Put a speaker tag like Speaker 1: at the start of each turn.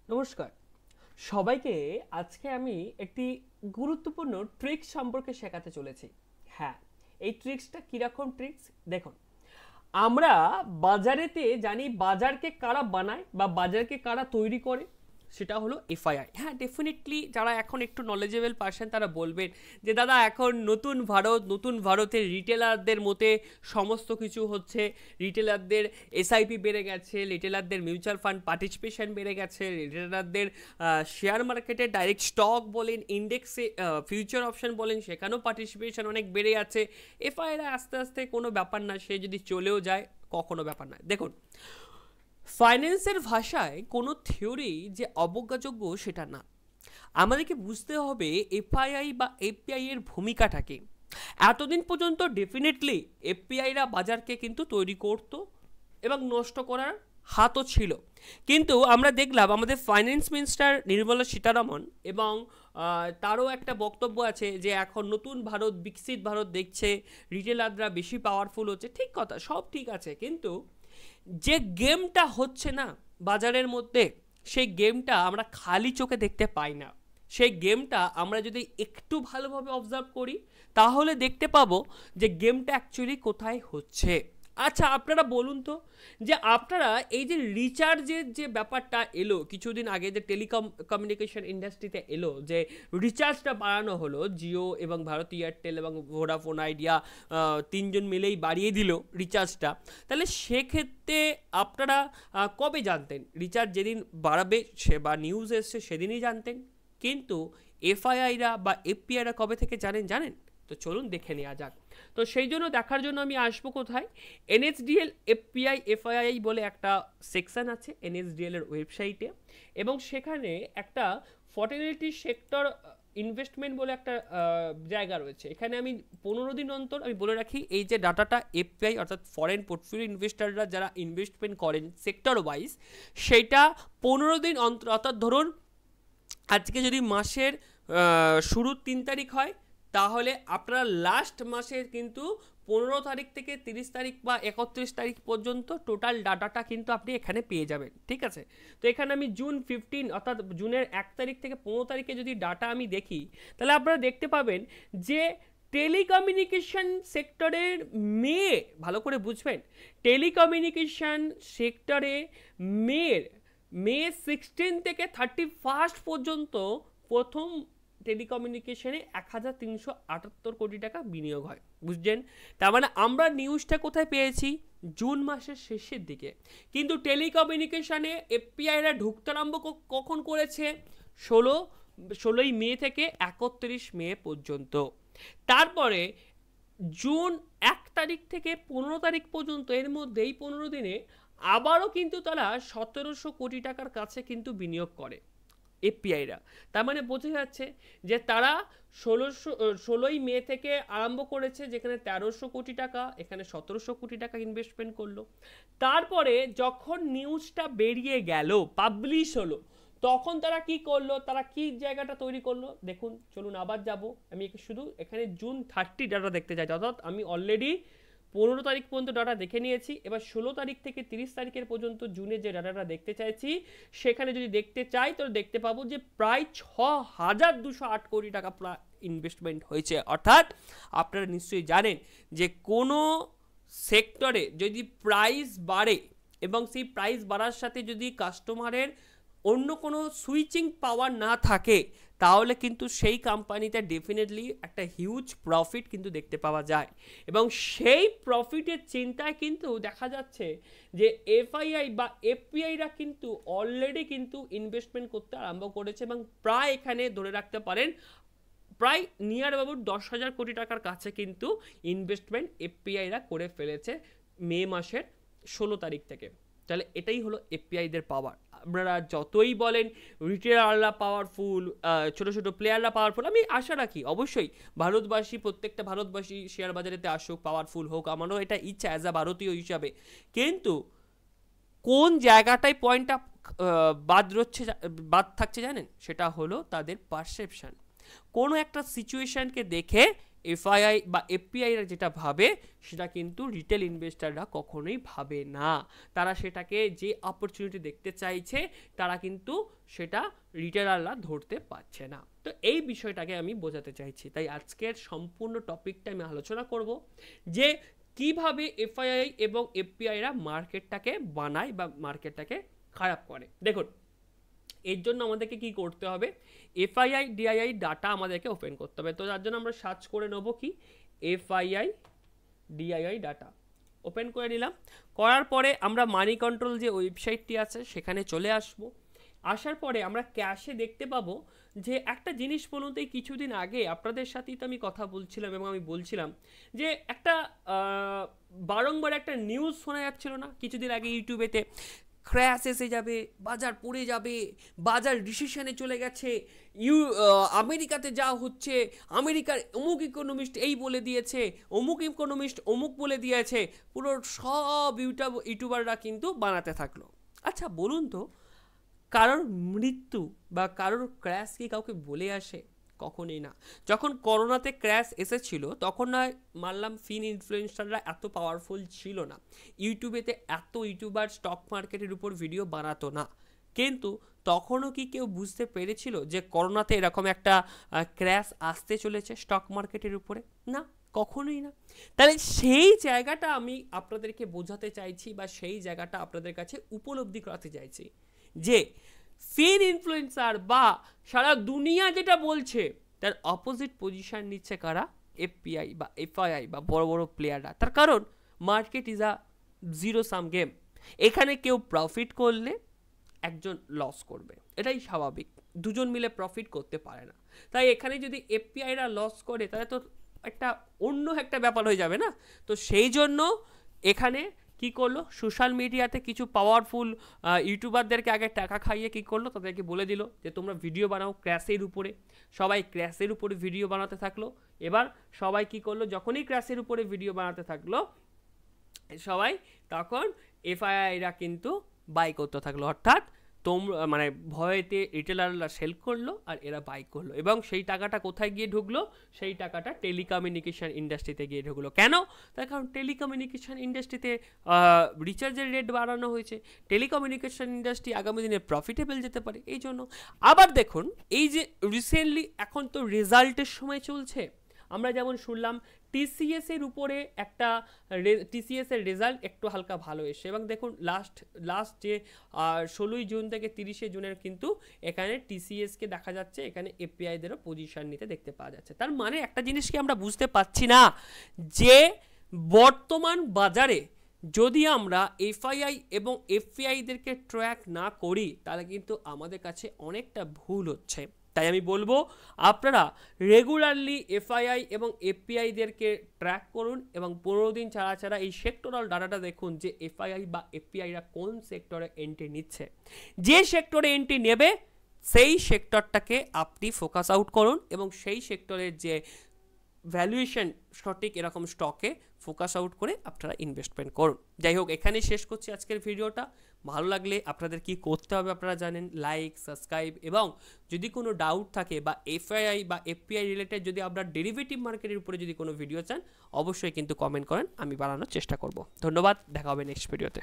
Speaker 1: নমস্কার সবাইকে। আজকে আমি একটি গুরুত্বপূর্ণ ট্রিক্স সম্পর্কে শেখাতে চলেছি। হ্যাঁ, এই ট্রিক্সটা কিরকম ট্রিক্স দেখুন। আমরা বাজারেতে জানি বাজারকে কারা বানায় বা বাজারকে কারা তৈরি করে, সেটা হলো এফআইআই। হ্যাঁ, ডেফিনেটলি যারা এখন একটু নলেজেবল পার্সন তারা বলবেন যে দাদা এখন নতুন ভারতের রিটেলারদের মতে সমস্ত কিছু হচ্ছে। রিটেলারদের এসআইপি বেড়ে গেছে, রিটেলারদের মিউচুয়াল ফান্ড পার্টিসিপেশন বেড়ে গেছে, রিটেলারদের শেয়ার মার্কেটে ডাইরেক্ট স্টক বলেন, ইন্ডেক্সে ফিউচার অপশন বলেন, সেখানেও পার্টিসিপেশন অনেক বেড়ে আছে। এফআইআই আস্তে আস্তে কোনো ব্যাপার না, সে যদি চলেও যায় কখনো ব্যাপার না। দেখুন, ফাইন্যান্সের ভাষায় কোনো থিওরি যে অবজ্ঞাযোগ্য সেটা না। আমাদেরকে বুঝতে হবে এফআইআই বা এফপিআই এর ভূমিকাটা কি। এতদিন পর্যন্ত ডেফিনেটলি এফপিআইরা বাজারকে কিন্তু তৈরি করত এবং নষ্ট করার হাতও ছিল, কিন্তু আমরা দেখলাম আমাদের ফাইন্যান্স মিনিস্টার নির্মলা সীতারামন এবং তারও একটা বক্তব্য আছে যে এখন নতুন ভারত, বিকশিত ভারত দেখছে, রিটেলাররা বেশি পাওয়ারফুল হচ্ছে। ঠিক কথা, সব ঠিক আছে, কিন্তু যে গেমটা হচ্ছে না বাজারের মধ্যে, সেই গেমটা আমরা খালি চোখে দেখতে পাই না। সেই গেমটা আমরা যদি একটু ভালোভাবে অবজার্ভ করি তাহলে দেখতে পাবো যে গেমটা অ্যাকচুয়ালি কোথায় হচ্ছে। আচ্ছা, আপনারা বলুন তো, যে আপনারা এই যে রিচার্জের যে ব্যাপারটা এলো কিছুদিন আগে, যে কমিউনিকেশন ইন্ডাস্ট্রিতে এলো, যে রিচার্জটা বাড়ানো হলো, জিও এবং ভারতী এয়ারটেল এবং ভোডাফোন আইডিয়া তিনজন মিলেই বাড়িয়ে দিল রিচার্জটা। তাহলে সেক্ষেত্রে আপনারা কবে জানতেন? রিচার্জ যেদিন বাড়াবে সে বা নিউজ এসছে সেদিনই জানতেন, কিন্তু এফআইআইরা বা এফপিআইরা কবে থেকে জানেন? তো চলুন দেখে নেওয়া যাক। তো সেই জন্য দেখার জন্য আমি আসবো কোথায়, এনএসডিএল এফপিআই এফআইআই বলে একটা সেকশন আছে এনএসডিএল এর ওয়েবসাইটে, এবং সেখানে একটা ফর্টিলিটি সেক্টর ইনভেস্টমেন্ট বলে একটা জায়গা রয়েছে। এখানে আমি 15 দিন অন্তর আমি বলে রাখি, এই যে ডাটাটা এফপিআই অর্থাৎ ফরেন পোর্টফোলিও ইনভেস্টাররা যারা ইনভেস্টমেন্ট করেন সেক্টর ওয়াইজ, সেটা 15 দিন অন্তর, অর্থাৎ ধরুন আজকে যদি মাসের শুরুর 3 তারিখ হয়, তাহলে আপনারা লাস্ট মাসের কিন্তু 15 তারিখ থেকে 30 তারিখ বা 31 তারিখ পর্যন্ত টোটাল ডাটাটা কিন্তু আপনি এখানে পেয়ে যাবেন। ঠিক আছে, তো এখানে আমি জুন 15 অর্থাৎ জুনের 1 তারিখ থেকে 15 তারিখে যদি ডাটা আমি দেখি, তাহলে আপনারা দেখতে পাবেন যে টেলিকমিউনিকেশন সেক্টরের মে, ভালো করে বুঝবেন, টেলিকমিউনিকেশন সেক্টরে মে 16 থেকে 31 পর্যন্ত প্রথম টেলিকমিউনিকেশনে 1378 কোটি টাকা বিনিয়োগ হয়। বুঝছেন? তার মানে আমরা নিউজটা কোথায় পেয়েছি? জুন মাসের শেষের দিকে। কিন্তু টেলিকমিউনিকেশনে এফপিআইরা ঢুকতে আরম্ভ কখন করেছে? 16ই মে থেকে 31 মে পর্যন্ত। তারপরে জুন 1 তারিখ থেকে 15 তারিখ পর্যন্ত, এর মধ্যে এই 15 দিনে আবারও কিন্তু তারা 1700 কোটি টাকার কাছে কিন্তু বিনিয়োগ করে এফপিআইরা। তার মানে বোঝা যাচ্ছে যে তারা 16ই মে থেকে আরম্ভ করেছে, যেখানে 1300 কোটি টাকা, এখানে 1700 কোটি টাকা ইনভেস্টমেন্ট করলো। তারপরে যখন নিউজটা বেরিয়ে গেল, পাবলিশ হলো, তখন তারা কি করলো, তারা কি জায়গাটা তৈরি করলো দেখুন। চলুন আবার যাব, আমি শুধু এখানে জুন 30 ডাটা দেখতে চাই, অর্থাৎ আমি অলরেডি 15 তারিখ পর্যন্ত ডাটা দেখে নিয়েছি। এবার 16 তারিখ থেকে 30 তারিখের পর্যন্ত জুনের যে ডাটাটা দেখতে চাইছি, সেখানে যদি দেখতে চাই তো দেখতে পাবো যে প্রায় 6208 কোটি টাকা ইনভেস্টমেন্ট হয়েছে। অর্থাৎ আপনারা নিশ্চয়ই জানেন যে কোনো সেক্টরে যদি প্রাইস বাড়ে এবং সেই প্রাইস বাড়ার সাথে যদি কাস্টমারের অন্য কোনো সুইচিং পাওয়ার না থাকে, তাহলে কিন্তু সেই কোম্পানিতে ডেফিনেটলি একটা হিউজ প্রফিট কিন্তু দেখতে পাওয়া যায়। এবং সেই প্রফিটের চিন্তায় কিন্তু দেখা যাচ্ছে যে এফআইআই বা এফপিআইরা কিন্তু অলরেডি কিন্তু ইনভেস্টমেন্ট করতে আরম্ভ করেছে, এবং প্রায় এখানে ধরে রাখতে পারেন প্রায় নিয়ার অ্যাবাউট 10,000 কোটি টাকার কাছে কিন্তু ইনভেস্টমেন্ট এফপিআইরা করে ফেলেছে মে মাসের 16 তারিখ থেকে। তাহলে এটাই হলো এফপিআইদের পাওয়ার। আপনারা যতই বলেন রিটেলাররা পাওয়ারফুল, ছোটো ছোটো প্লেয়াররা পাওয়ারফুল, আমি আশা রাখি অবশ্যই ভারতবাসী, প্রত্যেকটা ভারতবাসী শেয়ার বাজারেতে আসুক, পাওয়ারফুল হোক, আমারও এটা ইচ্ছা অ্যাজ আ ভারতীয় হিসাবে। কিন্তু কোন জায়গাটায় পয়েন্টটা বাদ থাকছে জানেন? সেটা হলো তাদের পারসেপশন। কোনো একটা সিচুয়েশনকে দেখে এফআইআই বা এফপিআইরা যেটা ভাবে সেটা কিন্তু রিটেল ইনভেস্টাররা কখনোই ভাবে না। তারা সেটাকে যে অপরচুনিটি দেখতে চাইছে তারা কিন্তু সেটা রিটেলাররা ধরতে পারছে না। তো এই বিষয়টাকে আমি বোঝাতে চাইছি। তাই আজকের সম্পূর্ণ টপিকটা আমি আলোচনা করব যে কিভাবে এফআইআই এবং এফপিআইরা মার্কেটটাকে বানায় বা মার্কেটটাকে খারাপ করে। দেখুন, এর জন্য আমাদেরকে কি করতে হবে, এফআইআই ডিআইআই ডাটা আমাদেরকে ওপেন করতে হবে। তো তার জন্য আমরা সার্চ করে নেবো কি এফআইআই ডিআইআই ডাটা, ওপেন করে নিলাম। করার পরে আমরা মানি কন্ট্রোল যে ওয়েবসাইটটি আছে সেখানে চলে আসব। আসার পরে আমরা ক্যাশে দেখতে পাবো যে একটা জিনিস বলুন তো, এই কিছুদিন আগে আপনাদের সাথেই তো আমি কথা বলছিলাম এবং আমি বলছিলাম যে একটা বারংবার একটা নিউজ শোনা যাচ্ছিল না কিছুদিন আগে ইউটিউবেতে, ক্র্যাশ এসে যাবে, বাজার পড়ে যাবে, বাজার রিসেশনে চলে গেছে, আমেরিকাতে যা হচ্ছে, আমেরিকার অমুক ইকোনমিস্ট এই বলে দিয়েছে, অমুক ইকোনমিস্ট অমুক বলে দিয়েছে, পুরো সব ইউটিউবাররা কিন্তু বানাতে থাকলো। আচ্ছা বলুন তো, কারোর মৃত্যু বা কারোর ক্র্যাশ কি কাউকে বলে আসে? কখনোই না। যখন করোনাতে ক্র্যাশ এসেছিল তখন না মানলাম ফিন ইনফ্লুয়েন্সাররা এত পাওয়ারফুল ছিল না, ইউটিউবেতে এত ইউটিউবার স্টক মার্কেটের উপর ভিডিও বানাতো না, কিন্তু তখনও কি কেউ বুঝতে পেরেছিল যে করোনাতে এরকম একটা ক্র্যাশ আসতে চলেছে স্টক মার্কেটের উপরে? না, কখনোই না। তাহলে সেই জায়গাটা আমি আপনাদেরকে বোঝাতে চাইছি বা সেই জায়গাটা আপনাদের কাছে উপলব্ধি করাতে চাইছি যে ফিন ইনফ্লুয়েন্সার বা সারা দুনিয়া যেটা বলছে তার অপোজিট পজিশন নিচ্ছে কারা? এফপিআই বা এফআইআই বা বড় বড় প্লেয়াররা। তার কারণ market is a zero sum game. এখানে কেউ প্রফিট করলে একজন লস করবে, এটাই স্বাভাবিক। দুজন মিলে প্রফিট করতে পারে না। তাই এখানে যদি এফপিআইরা লস করে তাহলে তো একটা অন্য একটা ব্যাপার হয়ে যাবে না। তো সেই জন্য এখানে কি করলো, সোশ্যাল মিডিয়াতে কিছু পাওয়ারফুল ইউটিউবারদেরকে আগে টাকা খাইয়ে কি করলো, তাদেরকে বলে দিল যে তোমরা ভিডিও বানাও ক্র্যাশের উপরে। সবাই ক্র্যাশের উপরে ভিডিও বানাতে থাকলো। এবার সবাই কি করলো, যখনই ক্র্যাশের উপরে ভিডিও বানাতে থাকলো সবাই, তখন এফআইআইরা কিন্তু বাই করতে থাকলো। অর্থাৎ তোমরা মানে ভয়েতে রিটেলাররা সেল করলো আর এরা বাই করলো, এবং সেই টাকাটা কোথায় গিয়ে ঢুকলো? সেই টাকাটা টেলিকমিউনিকেশন ইন্ডাস্ট্রিতে গিয়ে ঢুকলো। কেন? তার কারণ টেলিকমিউনিকেশন ইন্ডাস্ট্রিতে রিচার্জের রেট বাড়ানো হয়েছে। টেলিকমিউনিকেশন ইন্ডাস্ট্রি আগামী দিনে প্রফিটেবল যেতে পারে এই জন্য। আবার দেখুন, এই যে রিসেন্টলি এখন তো রেজাল্টের সময় চলছে, আমরা যেমন শুনলাম টিসিএস এর উপরে একটা টিসিএস এর রেজাল্ট একটু হালকা ভালো এসে, এবং দেখুন লাস্ট যে 16ই জুন থেকে 30শে জুনের কিন্তু এখানে টিসিএসকে দেখা যাচ্ছে এখানে এফপিআইদেরও পজিশন নিতে দেখতে পাওয়া যাচ্ছে। তার মানে একটা জিনিস কি আমরা বুঝতে পারছি না যে বর্তমান বাজারে যদি আমরা এফআইআই এবং এফপিআইদেরকে ট্র্যাক না করি তাহলে কিন্তু আমাদের কাছে অনেকটা ভুল হচ্ছে। তাই আমি বলবো আপনারা রেগুলারলি এফআইআই এবং এফপিআইদেরকে ট্র্যাক করুন এবং 15 দিন ছাড়া ছাড়া এই সেক্টরাল ডাটাটা দেখুন যে এফআইআই বা এফপিআইরা কোন সেক্টরে এন্ট্রি নিচ্ছে। যে সেক্টরে এন্ট্রি নেবে সেই সেক্টরটাকে আপনি ফোকাস আউট করুন এবং সেই সেক্টরের যে ভ্যালুয়েশন সঠিক এরকম স্টকে ফোকাস আউট করে আপনারা ইনভেস্টমেন্ট করুন। যাই হোক, এখানেই শেষ করছি আজকের ভিডিওটা। ভালো লাগলে আপনাদের কি করতে হবে আপনারা জানেন, লাইক, সাবস্ক্রাইব, এবং যদি কোনো ডাউট থাকে বা এফআইআই বা এফপিআই রিলেটেড যদি আপনার ডেরিভেটিভ মার্কেটের উপরে যদি কোনো ভিডিও চান অবশ্যই কিন্তু কমেন্ট করেন, আমি বানানোর চেষ্টা করব। ধন্যবাদ, দেখা হবে নেক্সট ভিডিওতে।